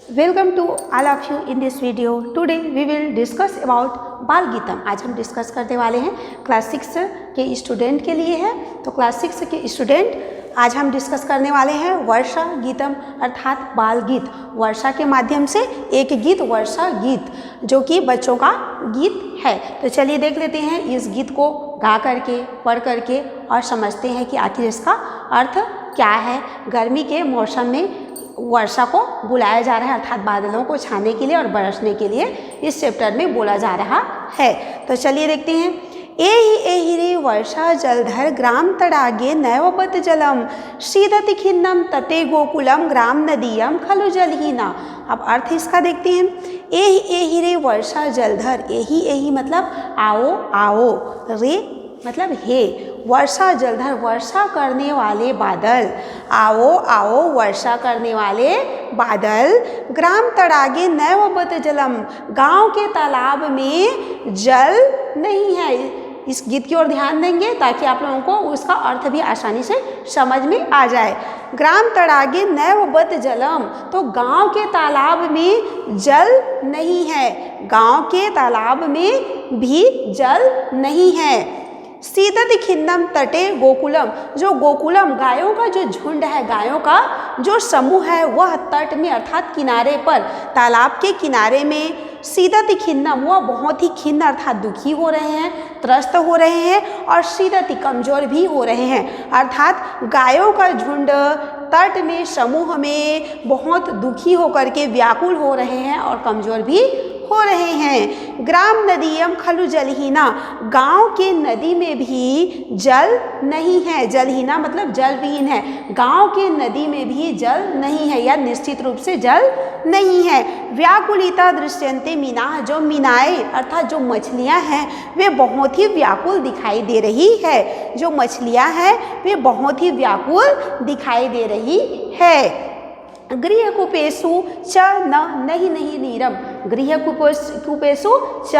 Welcome to all of you in this video. Today we will discuss about Bal Geetam. आज हम discuss करने वाले हैं क्लास 6 के स्टूडेंट के लिए है। तो क्लास 6 के स्टूडेंट आज हम डिस्कस करने वाले हैं वर्षा गीतम अर्थात बाल गीत। वर्षा के माध्यम से एक गीत वर्षा गीत जो कि बच्चों का गीत है। तो चलिए देख लेते हैं इस गीत को गा करके पढ़ करके और समझते हैं कि आखिर इसका अर्थ क्या है। गर्मी के मौसम में वर्षा को बुलाया जा रहा है अर्थात बादलों को छाने के लिए और बरसने के लिए इस चैप्टर में बोला जा रहा है। तो चलिए देखते हैं। एहि रे वर्षा जलधर ग्राम तड़ागे नैवबत जलम शीदति खिन्नम तते गोकुलम ग्राम नदीयम खलु जलहीना। अब अर्थ इसका देखते हैं। एहि रे वर्षा जलधर, एहि मतलब आओ आओ, रे मतलब हे, वर्षा जलधर वर्षा करने वाले बादल, आओ आओ वर्षा करने वाले बादल, ग्राम तड़ागे नैवबत जलम गांव के तालाब में जल नहीं है। इस गीत की ओर ध्यान देंगे ताकि आप लोगों को उसका अर्थ भी आसानी से समझ में आ जाए। ग्राम तड़ागे नैवबत जलम, तो गांव के तालाब में जल नहीं है, गांव के तालाब में भी जल नहीं है। सीदत खिन्नम तटे गोकुलम, जो गोकुलम गायों का जो झुंड है, गायों का जो समूह है वह तट में अर्थात किनारे पर, तालाब के किनारे में सीदत खिन्नम वह बहुत ही खिन्न अर्थात दुखी हो रहे हैं, त्रस्त हो रहे हैं और सीदत कमजोर भी हो रहे हैं। अर्थात गायों का झुंड तट में समूह में बहुत दुखी होकर के व्याकुल हो रहे हैं और कमजोर भी हो रहे हैं। ग्राम नदीयम खलु जलहीना, गांव के नदी में भी जल नहीं है। जलहीना मतलब जलविहीन है, गांव के नदी में भी जल नहीं है या निश्चित रूप से जल नहीं है। व्याकुलिता दृश्यन्ते मीना, जो मीनाएं अर्थात जो मछलियां हैं वे बहुत ही व्याकुल दिखाई दे रही है। जो मछलियां हैं वे बहुत ही व्याकुल दिखाई दे रही है। गृह कुपेशु च न नहीं नहीं नीरम, गृह कुपेशु च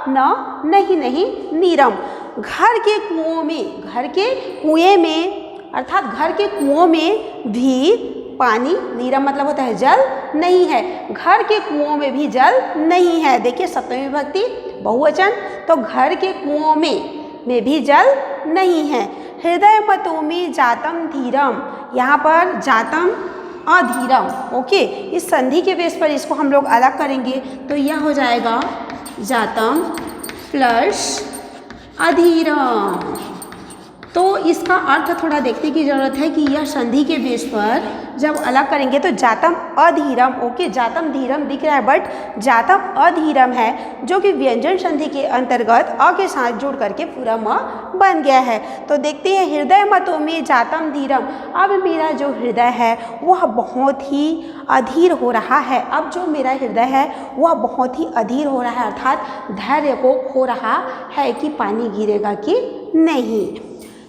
न नहीं नहीं नीरम, घर के कुओं में, घर के कुएं में अर्थात घर के कुओं में भी पानी, नीरम मतलब होता है जल नहीं है, घर के कुओं में भी जल नहीं है। देखिए सप्तमी विभक्ति बहुवचन, तो घर के कुओं में भी जल नहीं है। हृदय मतोमी जातम धीरम, यहाँ पर जातम अधीरम, ओके, इस संधि के बेस पर इसको हम लोग अलग करेंगे तो यह हो जाएगा जातम प्लस अधीरम। तो इसका अर्थ थोड़ा देखने की जरूरत है कि यह संधि के बेस पर जब अलग करेंगे तो जातम अधीरम, ओके, जातम धीरम दिख रहा है बट जातम अधीरम है जो कि व्यंजन संधि के अंतर्गत अ के साथ जुड़ करके पूरा म बन गया है। तो देखते हैं हृदय मतों में जातम धीरम, अब मेरा जो हृदय है वह बहुत ही अधीर हो रहा है। अब जो मेरा हृदय है वह बहुत ही अधीर हो रहा है अर्थात धैर्य को खो रहा है कि पानी गिरेगा कि नहीं।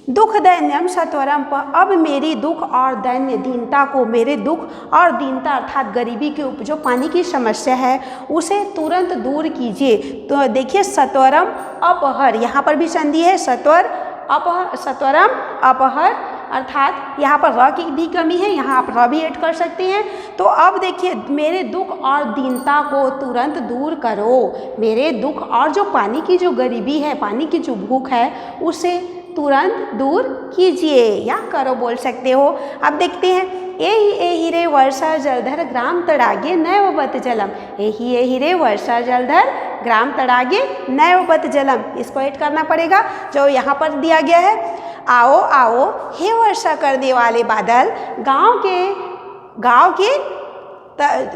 दुख दैन्यम सत्वरम पर, अब मेरी दुख और दैन्य दीनता को, मेरे दुख और दीनता अर्थात गरीबी के जो पानी की समस्या है उसे तुरंत दूर कीजिए। तो देखिए सत्वरम अपहर, यहाँ पर भी संधि है सत्वर अपहर, सत्वरम अपहर अर्थात यहाँ पर र की भी कमी है, यहाँ आप र भी ऐड कर सकते हैं। तो अब देखिए मेरे दुख और दीनता को तुरंत दूर करो, मेरे दुख और जो पानी की जो गरीबी है, पानी की जो भूख है उसे तुरंत दूर कीजिए या करो बोल सकते हो। अब देखते हैं एहि रे वर्षा जलधर ग्राम तड़ागे नैवबत जलम, एहि रे वर्षा जलधर ग्राम तड़ागे नैवबत जलम, इसको ऐड करना पड़ेगा जो यहाँ पर दिया गया है। आओ आओ हे वर्षा करने वाले बादल,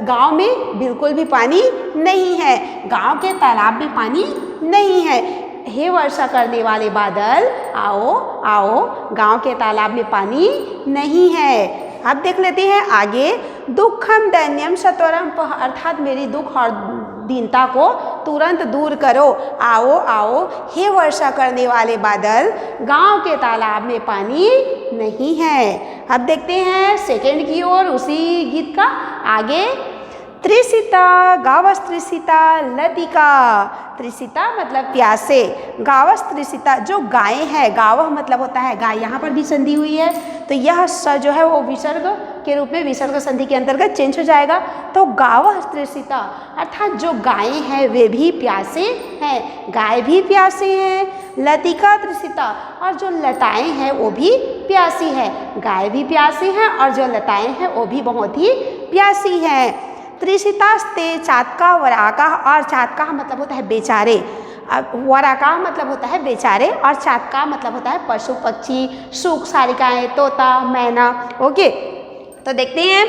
गांव में बिल्कुल भी पानी नहीं है, गांव के तालाब में पानी नहीं है। हे वर्षा करने वाले बादल आओ आओ, गांव के तालाब में पानी नहीं है। अब देख लेते हैं आगे। दुखम दैन्यम सत्वरम, अर्थात मेरी दुख और दीनता को तुरंत दूर करो। आओ आओ हे वर्षा करने वाले बादल, गांव के तालाब में पानी नहीं है। अब देखते हैं सेकंड की ओर उसी गीत का आगे। त्रिसिता गावस त्रिसिता लतिका, त्रिसिता मतलब प्यासे, गावस त्रिसिता जो गायें हैं, गावह मतलब होता है गाय, यहाँ पर भी संधि हुई है तो यह स जो है वो विसर्ग के रूप में विसर्ग संधि के अंतर्गत चेंज हो जाएगा। तो गावः तृषिता अर्थात जो गायें हैं वे भी प्यासे हैं, गाय भी प्यासे हैं। लतिका तृषिता और जो लताएं हैं वो भी प्यासी है, गाय भी प्यासी हैं और जो लताएं हैं वो भी बहुत ही प्यासी हैं। तृषितास्ते चातका वराका, और चातका मतलब होता है बेचारे, वराका मतलब होता है बेचारे और चातका मतलब होता है पशु पक्षी, सूक सारिकाएं, तोता, मैना। ओके, तो देखते हैं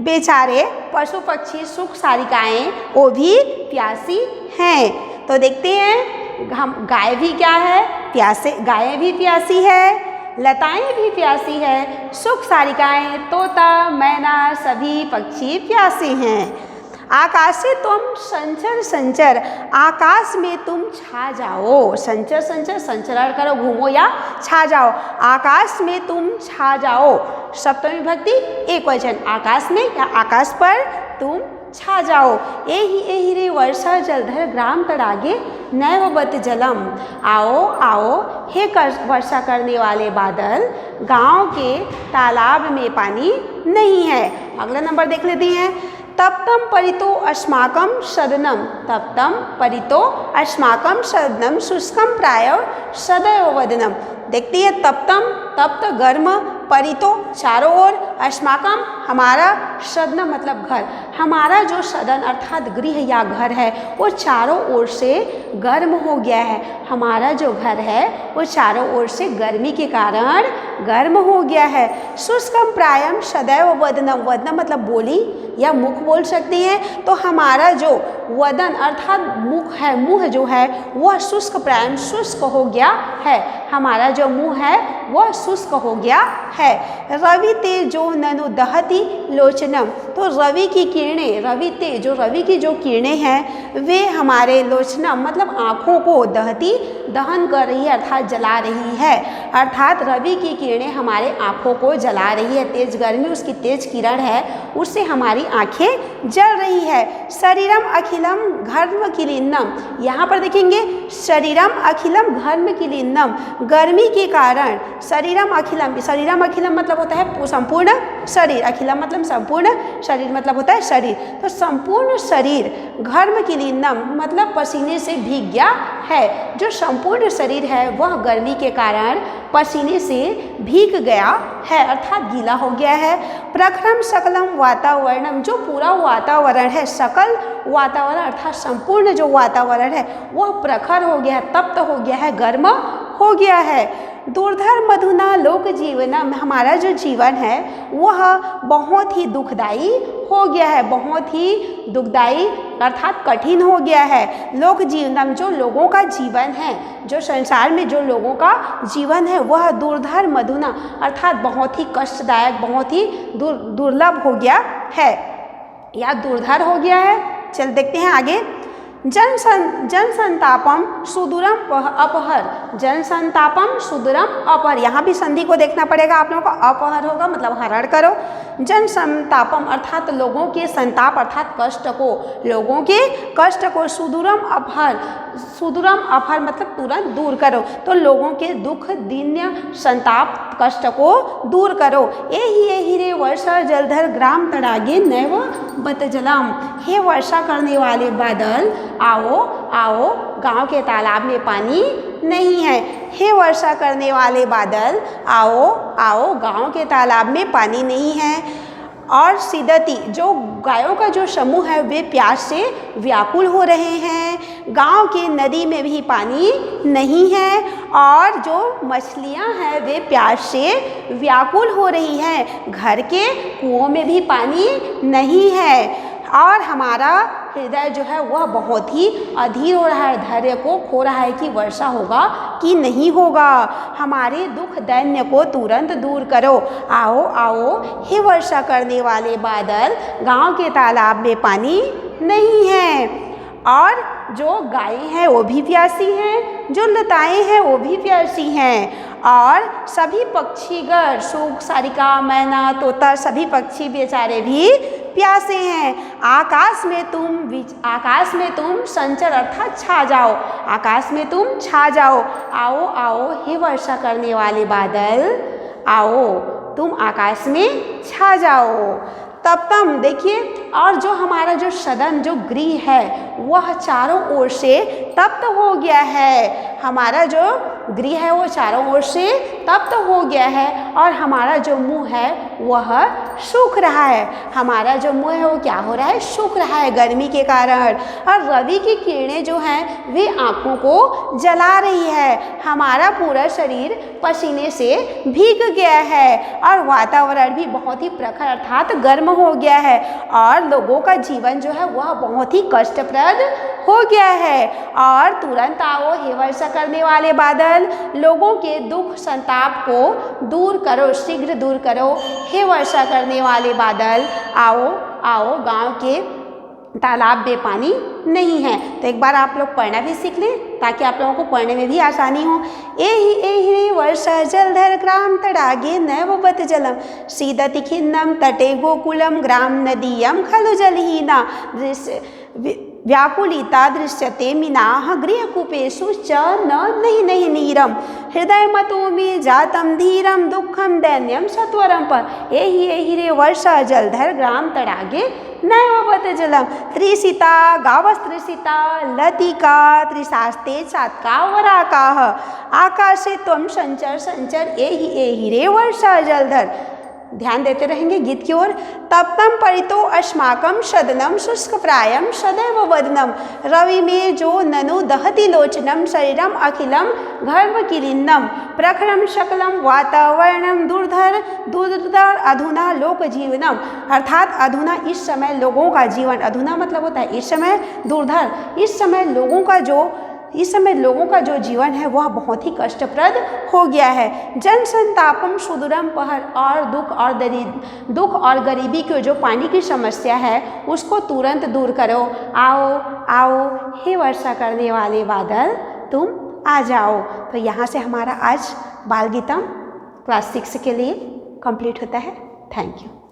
बेचारे, पशु पक्षी, सूक सारिकाएं वो भी प्यासी हैं। तो देखते हैं हम गाय भी क्या है, प्यासे, गायें भी प्यासी है, लताएं भी प्यासी है, सूक सारिकाएं, तोता, मैना सभी पक्षी प्यासे हैं। आकाशे तुम संचर संचर, आकाश में तुम छा जाओ। संचर संचर, संचरण करो, घूमो या छा जाओ। आकाश में तुम छा जाओ, सप्तमी विभक्ति एक वचन, आकाश में या आकाश पर तुम छा जाओ। एहि एहि रे वर्षा जलधर ग्राम तड़ागे नैव बत जलम। आओ आओ हे वर्षा करने वाले बादल, गांव के तालाब में पानी नहीं है। अगला नंबर देख लेते हैं। तप्तम परितो अस्माकं सदनम, तप्तम परितो अस्माकं सदनम शुष्कम प्रायो सदैव वदनम। देखते हैं तप्तम, तप्त गर्म, परितो चारों ओर, अस्माकम हमारा, सदन मतलब घर, हमारा जो सदन अर्थात गृह या घर है वो चारों ओर से गर्म हो गया है। हमारा जो घर है वो चारों ओर से गर्मी के कारण गर्म हो गया है। शुष्कम प्रायम सदैव वदनम, वदनम मतलब बोली या मुख बोल सकती हैं। तो हमारा जो वदन अर्थात मुख है, मुँह जो है वह शुष्क प्रायम शुष्क हो गया है, हमारा जो मुँह है वह शुष्क हो गया है। रवि ते जो ननु दहती लोचनम, तो रवि की किरणें, रवि ते जो रवि की जो किरणें हैं वे हमारे लोचनम मतलब आँखों को दहती दहन कर रही है अर्थात जला रही है, अर्थात रवि की किरणें हमारे आँखों को जला रही है। तेज गर्मी उसकी तेज किरण है उससे हमारी आँखें जल रही है। शरीरम अखिलम घर्म किलिन्नम, यहाँ पर देखेंगे शरीरम अखिलम घर्म किलिन्नम, गर्मी के कारण शरीरम अखिलम, शरीरम अखिलम मतलब होता है संपूर्ण शरीर, अखिलम मतलब संपूर्ण, शरीर मतलब होता है शरीर, तो संपूर्ण शरीर, घर्म किलिन्नम मतलब पसीने से भीग गया है। जो संपूर्ण शरीर है वह गर्मी के कारण पसीने से भीग गया है अर्थात गीला हो गया है। प्रखरम सकलम वातावरणम, जो पूरा वातावरण है, सकल वातावरण अर्थात संपूर्ण जो वातावरण है वह प्रखर हो गया है, तप्त हो गया है, गर्म हो गया है। दुर्धर मधुना लोक जीवनम, हमारा जो जीवन है वह बहुत ही दुखदाई हो गया है, बहुत ही दुखदाई अर्थात कठिन हो गया है। लोक जीवनम जो लोगों का जीवन है, जो संसार में जो लोगों का जीवन है वह दुर्धर मधुना अर्थात बहुत ही कष्टदायक, बहुत ही दुर्लभ हो गया है या दुर्धर हो गया है। चल देखते हैं आगे। जन संतापम सुदूरम अपहर, जन संतापम सुदूरम अपहर, यहाँ भी संधि को देखना पड़ेगा आप लोगों को, अपहर होगा मतलब हरण करो। जन संतापम अर्थात लोगों के संताप अर्थात कष्ट को, लोगों के कष्ट को, सुदूरम अपहर, सुदूरम अपहर मतलब तुरंत दूर करो, तो लोगों के दुख दीन्य संताप कष्ट को दूर करो। एहि रे वर्षा जलधर ग्राम तड़ागे नैव बत जलम, हे वर्षा करने वाले बादल आओ आओ गांव के तालाब में पानी नहीं है। हे वर्षा करने वाले बादल आओ आओ गांव के तालाब में पानी नहीं है। और सिदती जो गायों का जो समूह है वे प्यास से व्याकुल हो रहे हैं, गांव के नदी में भी पानी नहीं है और जो मछलियां हैं वे प्यास से व्याकुल हो रही हैं, घर के कुओं में भी पानी नहीं है और हमारा हृदय जो है वह बहुत ही अधीर हो रहा है, धैर्य को खो रहा है कि वर्षा होगा कि नहीं होगा। हमारे दुख दैन्य को तुरंत दूर करो। आओ आओ हे वर्षा करने वाले बादल, गांव के तालाब में पानी नहीं है। और जो गायें हैं वो भी प्यासी हैं, जो लताएं हैं वो भी प्यासी हैं और सभी पक्षीगण सूक सारिका मैना तोता सभी पक्षी बेचारे भी प्यासे हैं। आकाश में तुम संचर अर्थात छा जाओ, आकाश में तुम छा जाओ। आओ आओ हे वर्षा करने वाले बादल आओ। तुम आकाश में छा जाओ। तप्तम देखिए, और जो हमारा जो सदन जो गृह है वह चारों ओर से तप्त हो गया है। हमारा जो गृह है वो चारों ओर से तप्त हो गया है और हमारा जो मुंह है वह सूख रहा है। हमारा जो मुंह है वो क्या हो रहा है, सूख रहा है गर्मी के कारण। और रवि की किरणें जो हैं वे आँखों को जला रही है। हमारा पूरा शरीर पसीने से भीग गया है और वातावरण भी बहुत ही प्रखर अर्थात गर्म हो गया है और लोगों का जीवन जो है वह बहुत ही कष्टप्रद हो गया है। और तुरंत आओ हे वर्षा करने वाले बादल, लोगों के दुख संताप को दूर करो, शीघ्र दूर करो हे वर्षा करने वाले बादल। आओ आओ, गांव के तालाब में पानी नहीं है। तो एक बार आप लोग पढ़ना भी सीख लें ताकि आप लोगों को पढ़ने में भी आसानी हो। एहि वर्षा जलधर ग्राम तडागे नैवबत जलम सीदति खिन्नम तटे गोकुलम ग्राम नदीयम खलु जलहीना व्याकुलिता दृश्यते मीनाः गृहकूपेषु च नहीं नीरम हृदय मतो में जातम धीरम दुखम दैन्यम सत्वरम पर एहि रे वर्षा जलधर ग्राम तडागे नैवबत जलम त्रिसिता गावस्त्रिसिता लतिका त्रिशास्ते चात्का वराकाः आकाशे त्वं संचर एहि रे वर्षा जलधर। ध्यान देते रहेंगे गीत की ओर। तप्तम परितो अस्माकं सदनम शुष्क प्रायम सदैव वदनम रवि में जो ननु दहति लोचनम शरीरम अखिलम घर्म किलिन्नम प्रखरम शकलम वातावरणम दुर्धर अधुना लोक जीवनम। अर्थात अधुना इस समय लोगों का जीवन, अधुना मतलब होता है इस समय, दुर्धर इस समय लोगों का जो जीवन है वह बहुत ही कष्टप्रद हो गया है। जन संतापम सुदूरम पहर और दुख और गरीबी की जो पानी की समस्या है उसको तुरंत दूर करो। आओ आओ हे वर्षा करने वाले बादल, तुम आ जाओ। तो यहाँ से हमारा आज बाल गीतम क्लास 6 के लिए कंप्लीट होता है। Thank you.